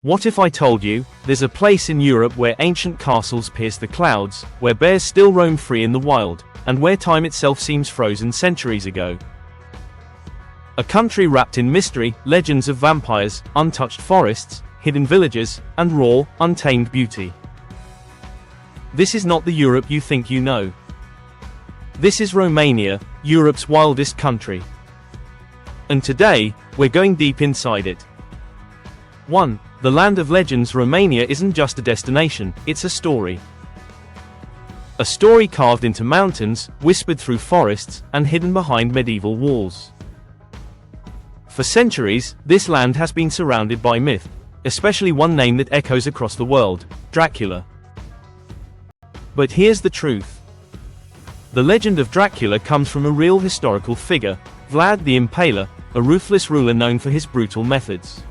What if I told you, there's a place in Europe where ancient castles pierce the clouds, where bears still roam free in the wild, and where time itself seems frozen centuries ago? A country wrapped in mystery, legends of vampires, untouched forests, hidden villages, and raw, untamed beauty. This is not the Europe you think you know. This is Romania, Europe's wildest country. And today, we're going deep inside it. 1. The land of legends. Romania isn't just a destination, it's a story. A story carved into mountains, whispered through forests, and hidden behind medieval walls. For centuries, this land has been surrounded by myth, especially one name that echoes across the world: Dracula. But here's the truth. The legend of Dracula comes from a real historical figure, Vlad the Impaler, a ruthless ruler known for his brutal methods.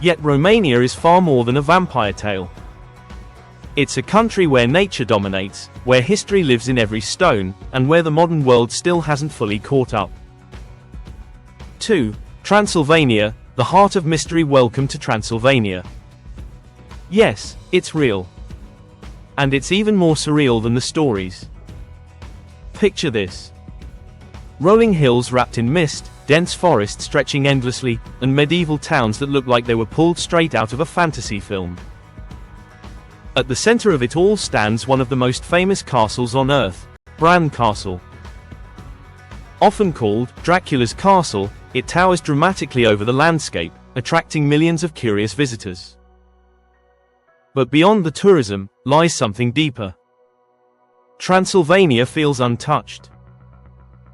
Yet Romania is far more than a vampire tale. It's a country where nature dominates, where history lives in every stone, and where the modern world still hasn't fully caught up. 2. Transylvania, the heart of mystery. Welcome to Transylvania. Yes, it's real. And it's even more surreal than the stories. Picture this. Rolling hills wrapped in mist, dense forests stretching endlessly, and medieval towns that look like they were pulled straight out of a fantasy film. At the center of it all stands one of the most famous castles on Earth, Bran Castle. Often called Dracula's Castle, it towers dramatically over the landscape, attracting millions of curious visitors. But beyond the tourism, lies something deeper. Transylvania feels untouched.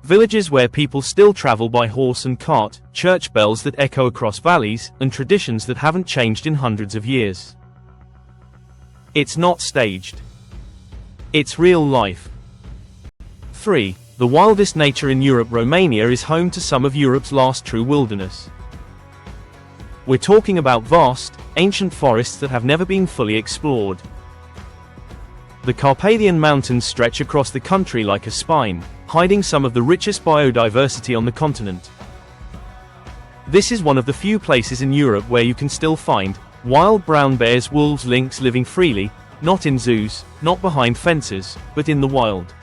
Villages where people still travel by horse and cart, church bells that echo across valleys, and traditions that haven't changed in hundreds of years. It's not staged. It's real life. 3. The wildest nature in Europe. Romania is home to some of Europe's last true wilderness. We're talking about vast, ancient forests that have never been fully explored. The Carpathian Mountains stretch across the country like a spine, hiding some of the richest biodiversity on the continent. This is one of the few places in Europe where you can still find wild brown bears, wolves, lynx living freely, not in zoos, not behind fences, but in the wild.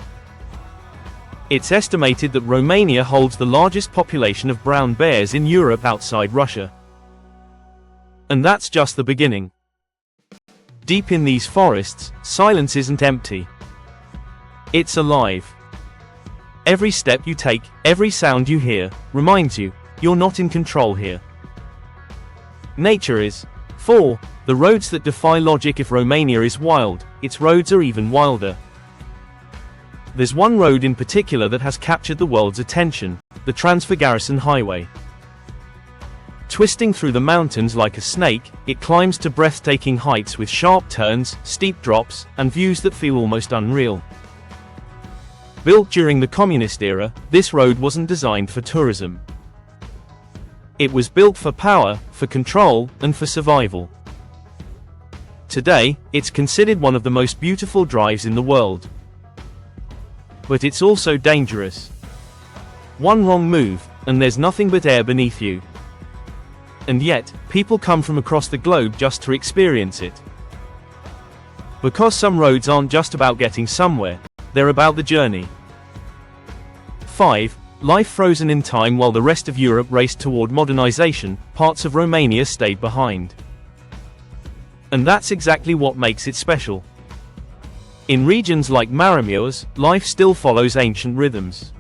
It's estimated that Romania holds the largest population of brown bears in Europe outside Russia. And that's just the beginning. Deep in these forests, silence isn't empty. It's alive. Every step you take, every sound you hear, reminds you, you're not in control here. Nature is. 4. The roads that defy logic. If Romania is wild, its roads are even wilder. There's one road in particular that has captured the world's attention, the Transfăgărășan Highway. Twisting through the mountains like a snake, it climbs to breathtaking heights with sharp turns, steep drops, and views that feel almost unreal. Built during the communist era, this road wasn't designed for tourism. It was built for power, for control, and for survival. Today, it's considered one of the most beautiful drives in the world. But it's also dangerous. One wrong move, and there's nothing but air beneath you. And yet, people come from across the globe just to experience it. Because some roads aren't just about getting somewhere, they're about the journey. 5. Life frozen in time. While the rest of Europe raced toward modernization, parts of Romania stayed behind. And that's exactly what makes it special. In regions like Maramureș, life still follows ancient rhythms.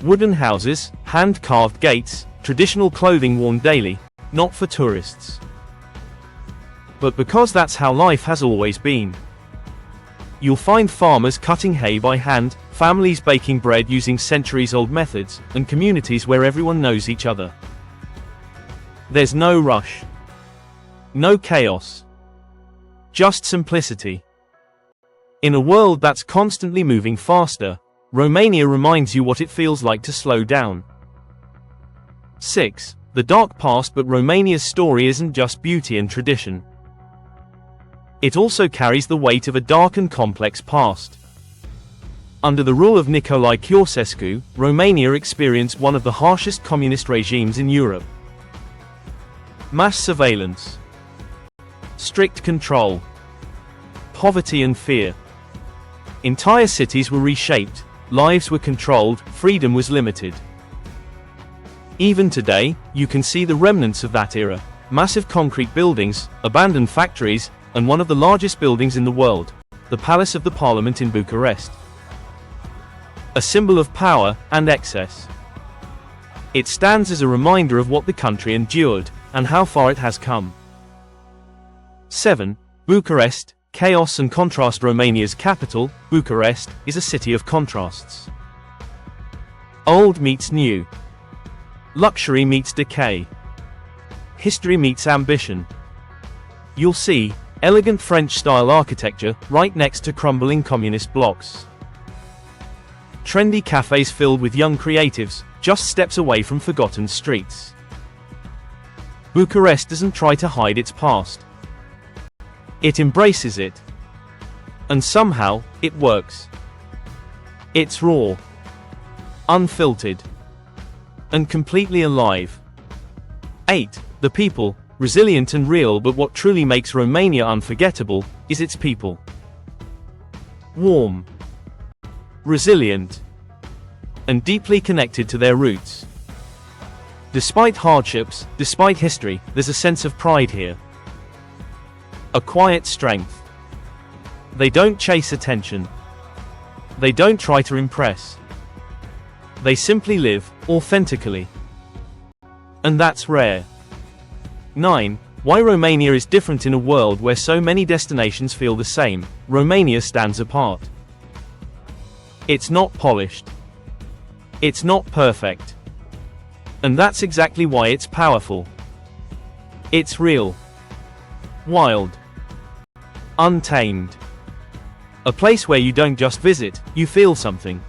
Wooden houses, hand-carved gates, traditional clothing worn daily, not for tourists. But because that's how life has always been. You'll find farmers cutting hay by hand, families baking bread using centuries-old methods, and communities where everyone knows each other. There's no rush. No chaos. Just simplicity. In a world that's constantly moving faster, Romania reminds you what it feels like to slow down. 6. The dark past. But Romania's story isn't just beauty and tradition. It also carries the weight of a dark and complex past. Under the rule of Nicolae Ceausescu, Romania experienced one of the harshest communist regimes in Europe. Mass surveillance. Strict control. Poverty and fear. Entire cities were reshaped, lives were controlled, freedom was limited. Even today, you can see the remnants of that era. Massive concrete buildings, abandoned factories, and one of the largest buildings in the world, the Palace of the Parliament in Bucharest. A symbol of power and excess. It stands as a reminder of what the country endured, and how far it has come. 7. Bucharest, chaos and contrast. Romania's capital, Bucharest, is a city of contrasts. Old meets new. Luxury meets decay. History meets ambition. You'll see elegant French-style architecture right next to crumbling communist blocks. Trendy cafes filled with young creatives, just steps away from forgotten streets. Bucharest doesn't try to hide its past. It embraces it. And somehow, it works. It's raw, unfiltered, and completely alive. 8. The people, resilient and real. But what truly makes Romania unforgettable is its people. Warm, resilient, and deeply connected to their roots. Despite hardships, despite history, there's a sense of pride here. A quiet strength. They don't chase attention. They don't try to impress. They simply live, authentically. And that's rare. 9. Why Romania is different. In a world where so many destinations feel the same, Romania stands apart. It's not polished. It's not perfect. And that's exactly why it's powerful. It's real. Wild. Untamed. A place where you don't just visit, you feel something.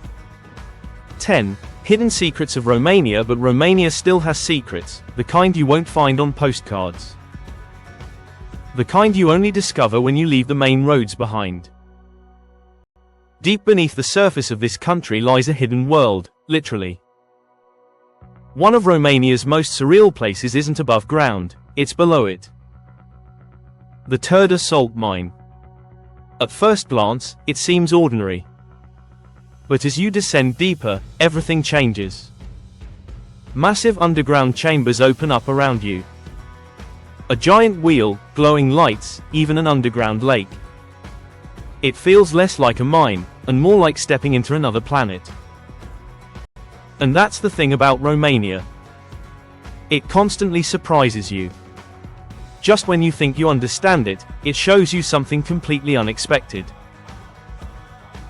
10. Hidden secrets of Romania. But Romania still has secrets, the kind you won't find on postcards. The kind you only discover when you leave the main roads behind. Deep beneath the surface of this country lies a hidden world, literally. One of Romania's most surreal places isn't above ground, it's below it. The Turda salt mine. At first glance, it seems ordinary. But as you descend deeper, everything changes. Massive underground chambers open up around you. A giant wheel, glowing lights, even an underground lake. It feels less like a mine, and more like stepping into another planet. And that's the thing about Romania. It constantly surprises you. Just when you think you understand it, it shows you something completely unexpected.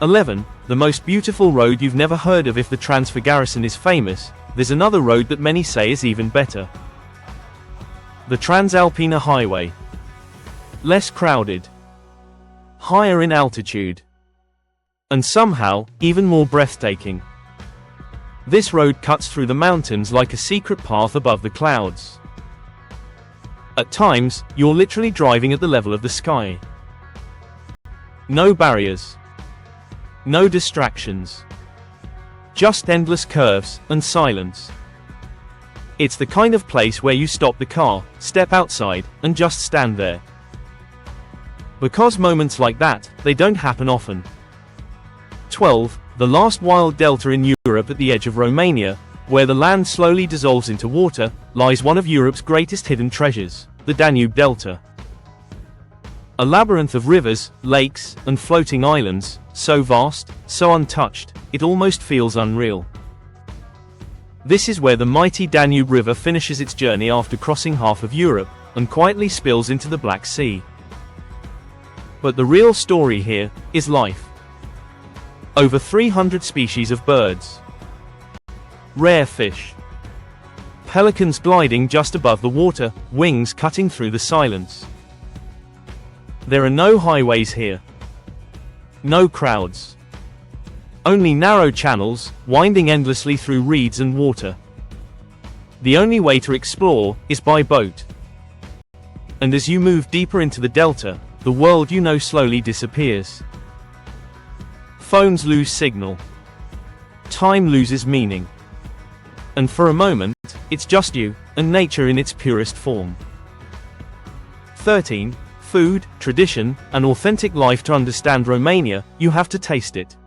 11. The most beautiful road you've never heard of. If the Transfăgărășan is famous, there's another road that many say is even better. The Transylvania Highway. Less crowded. Higher in altitude. And somehow, even more breathtaking. This road cuts through the mountains like a secret path above the clouds. At times, you're literally driving at the level of the sky. No barriers. No distractions. Just endless curves and silence. It's the kind of place where you stop the car, step outside, and just stand there. Because moments like that, they don't happen often. 12. The last wild delta in Europe. At the edge of Romania, where the land slowly dissolves into water, lies one of Europe's greatest hidden treasures, the Danube Delta. A labyrinth of rivers, lakes, and floating islands, so vast, so untouched, it almost feels unreal. This is where the mighty Danube River finishes its journey after crossing half of Europe, and quietly spills into the Black Sea. But the real story here is life. Over 300 species of birds. Rare fish. Pelicans gliding just above the water, wings cutting through the silence. There are no highways here. No crowds. Only narrow channels, winding endlessly through reeds and water. The only way to explore is by boat. And as you move deeper into the delta, the world you know slowly disappears. Phones lose signal. Time loses meaning. And for a moment, it's just you, and nature in its purest form. 13. Food, tradition, and authentic life. To understand Romania, you have to taste it.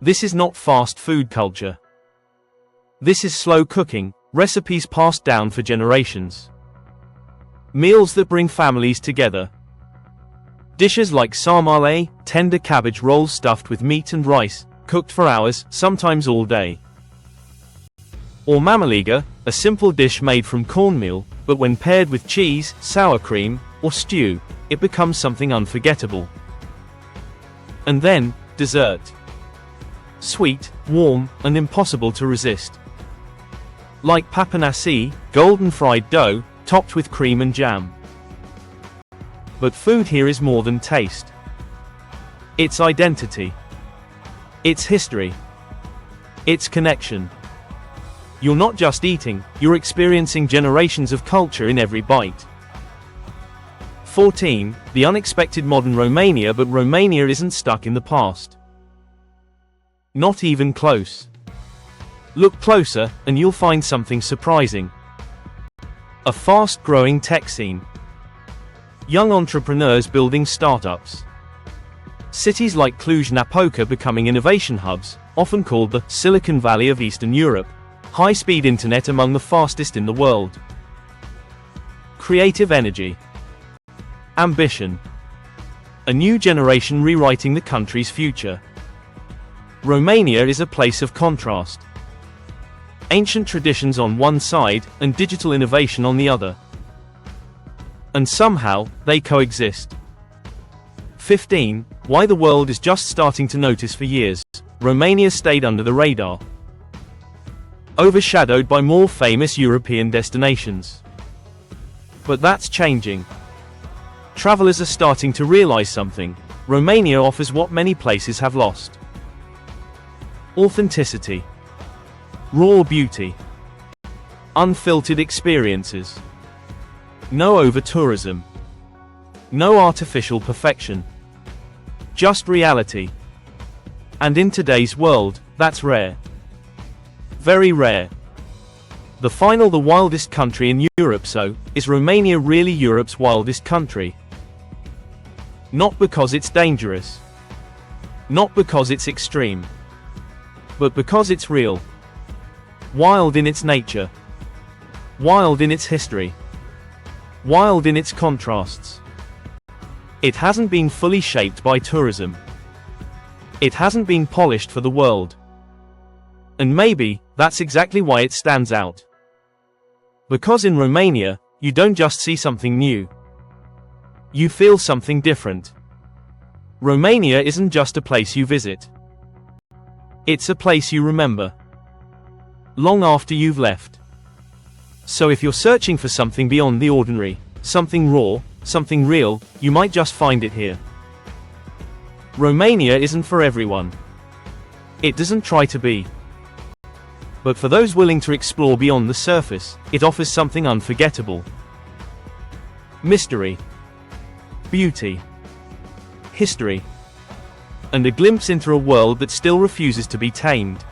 This is not fast food culture. This is slow cooking, recipes passed down for generations. Meals that bring families together. Dishes like sarmale, tender cabbage rolls stuffed with meat and rice, cooked for hours, sometimes all day. Or mamaliga, a simple dish made from cornmeal, but when paired with cheese, sour cream, or stew, it becomes something unforgettable. And then, dessert. Sweet, warm, and impossible to resist. Like papanasi, golden fried dough, topped with cream and jam. But food here is more than taste. It's identity. It's history. It's connection. You're not just eating, you're experiencing generations of culture in every bite. 14. The unexpected modern Romania. But Romania isn't stuck in the past. Not even close. Look closer, and you'll find something surprising. A fast-growing tech scene. Young entrepreneurs building startups. Cities like Cluj-Napoca becoming innovation hubs, often called the Silicon Valley of Eastern Europe. High-speed internet among the fastest in the world. Creative energy. Ambition. A new generation rewriting the country's future. Romania is a place of contrast. Ancient traditions on one side, and digital innovation on the other. And somehow, they coexist. 15. Why the world is just starting to notice. For years, Romania stayed under the radar. Overshadowed by more famous European destinations. But that's changing. Travelers are starting to realize something. Romania offers what many places have lost. Authenticity. Raw beauty. Unfiltered experiences. No over-tourism. No artificial perfection. Just reality. And in today's world, that's rare. Very rare. The wildest country in Europe. So, is Romania really Europe's wildest country? Not because it's dangerous. Not because it's extreme. But because it's real. Wild in its nature. Wild in its history. Wild in its contrasts. It hasn't been fully shaped by tourism. It hasn't been polished for the world. And maybe, that's exactly why it stands out. Because in Romania, you don't just see something new. You feel something different. Romania isn't just a place you visit. It's a place you remember. Long after you've left. So if you're searching for something beyond the ordinary, something raw, something real, you might just find it here. Romania isn't for everyone. It doesn't try to be. But for those willing to explore beyond the surface, it offers something unforgettable. Mystery. Beauty. History. And a glimpse into a world that still refuses to be tamed.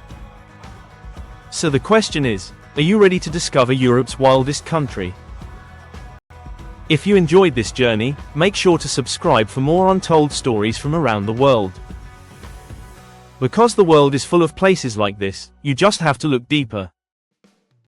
So the question is, are you ready to discover Europe's wildest country? If you enjoyed this journey, make sure to subscribe for more untold stories from around the world. Because the world is full of places like this, you just have to look deeper.